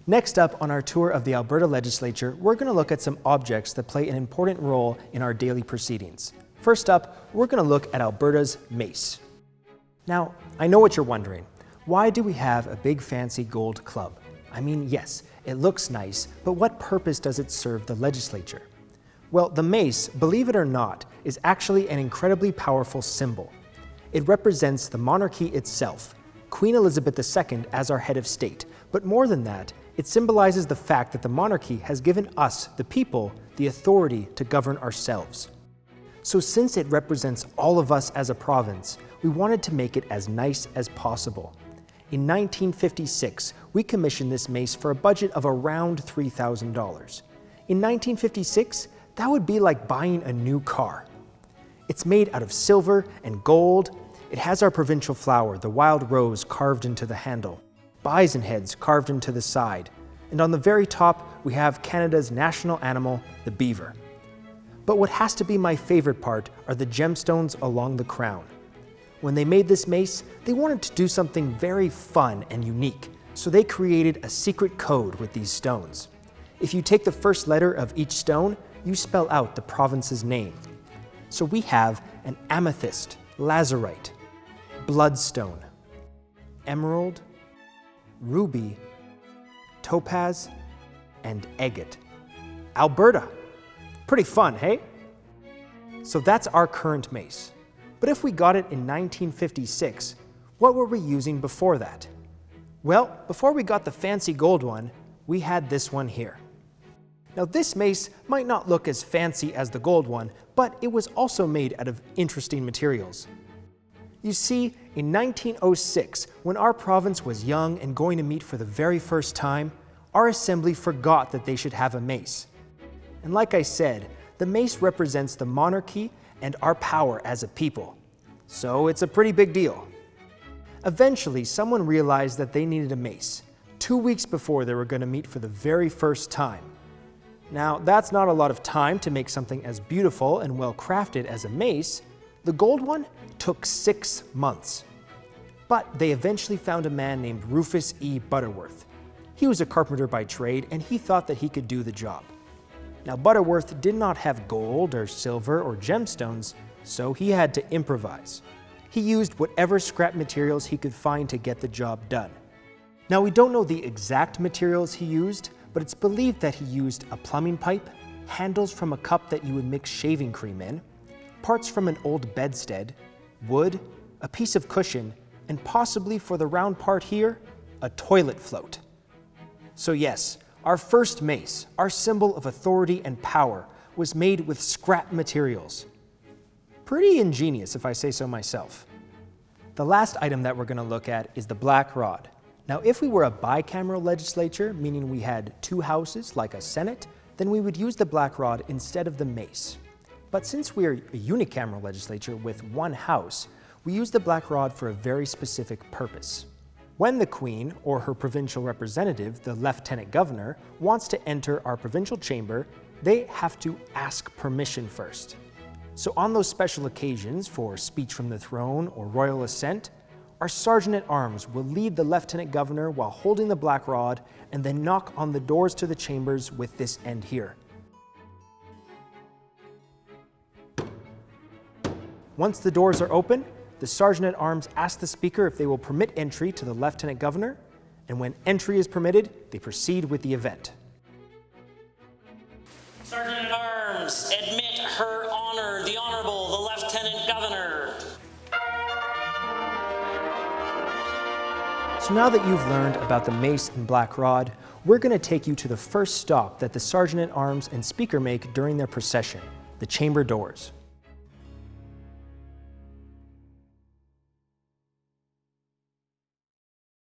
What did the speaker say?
Next up on our tour of the Alberta Legislature, we're going to look at some objects that play an important role in our daily proceedings. First up, we're going to look at Alberta's mace. Now, I know what you're wondering. Why do we have a big fancy gold club? I mean, yes, it looks nice, but what purpose does it serve the legislature? Well, the mace, believe it or not, is actually an incredibly powerful symbol. It represents the monarchy itself, Queen Elizabeth II as our head of state, but more than that, it symbolizes the fact that the monarchy has given us, the people, the authority to govern ourselves. So since it represents all of us as a province, we wanted to make it as nice as possible. In 1956, we commissioned this mace for a budget of around $3,000. In 1956, that would be like buying a new car. It's made out of silver and gold. It has our provincial flower, the wild rose, carved into the handle, bison heads carved into the side, and on the very top, we have Canada's national animal, the beaver. But what has to be my favorite part are the gemstones along the crown. When they made this mace, they wanted to do something very fun and unique, so they created a secret code with these stones. If you take the first letter of each stone, you spell out the province's name. So we have an amethyst, lazurite, bloodstone, emerald, ruby, topaz, and agate. Alberta. Pretty fun, hey? So that's our current mace. But if we got it in 1956, what were we using before that? Well, before we got the fancy gold one, we had this one here. Now this mace might not look as fancy as the gold one, but it was also made out of interesting materials. You see, in 1906, when our province was young and going to meet for the very first time, our assembly forgot that they should have a mace. And like I said, the mace represents the monarchy and our power as a people. So it's a pretty big deal. Eventually, someone realized that they needed a mace, 2 weeks before they were going to meet for the very first time. Now, that's not a lot of time to make something as beautiful and well crafted as a mace. The gold one took 6 months. But they eventually found a man named Rufus E. Butterworth. He was a carpenter by trade, and he thought that he could do the job. Now, Butterworth did not have gold or silver or gemstones, so he had to improvise. He used whatever scrap materials he could find to get the job done. Now, we don't know the exact materials he used, but it's believed that he used a plumbing pipe, handles from a cup that you would mix shaving cream in, parts from an old bedstead, wood, a piece of cushion, and possibly for the round part here, a toilet float. So yes, our first mace, our symbol of authority and power, was made with scrap materials. Pretty ingenious, if I say so myself. The last item that we're going to look at is the black rod. Now, if we were a bicameral legislature, meaning we had 2 houses like a Senate, then we would use the black rod instead of the mace. But since we're a unicameral legislature with 1 house, we use the black rod for a very specific purpose. When the Queen, or her provincial representative, the Lieutenant Governor, wants to enter our provincial chamber, they have to ask permission first. So on those special occasions for speech from the throne or royal assent, our Sergeant-at-Arms will lead the Lieutenant Governor while holding the black rod and then knock on the doors to the chambers with this end here. Once the doors are open, the Sergeant-at-Arms asks the Speaker if they will permit entry to the Lieutenant Governor, and when entry is permitted, they proceed with the event. Sergeant-at-Arms, admit Her Honor, the Honourable, the Lieutenant Governor. So now that you've learned about the mace and black rod, we're going to take you to the first stop that the Sergeant-at-Arms and Speaker make during their procession, the chamber doors.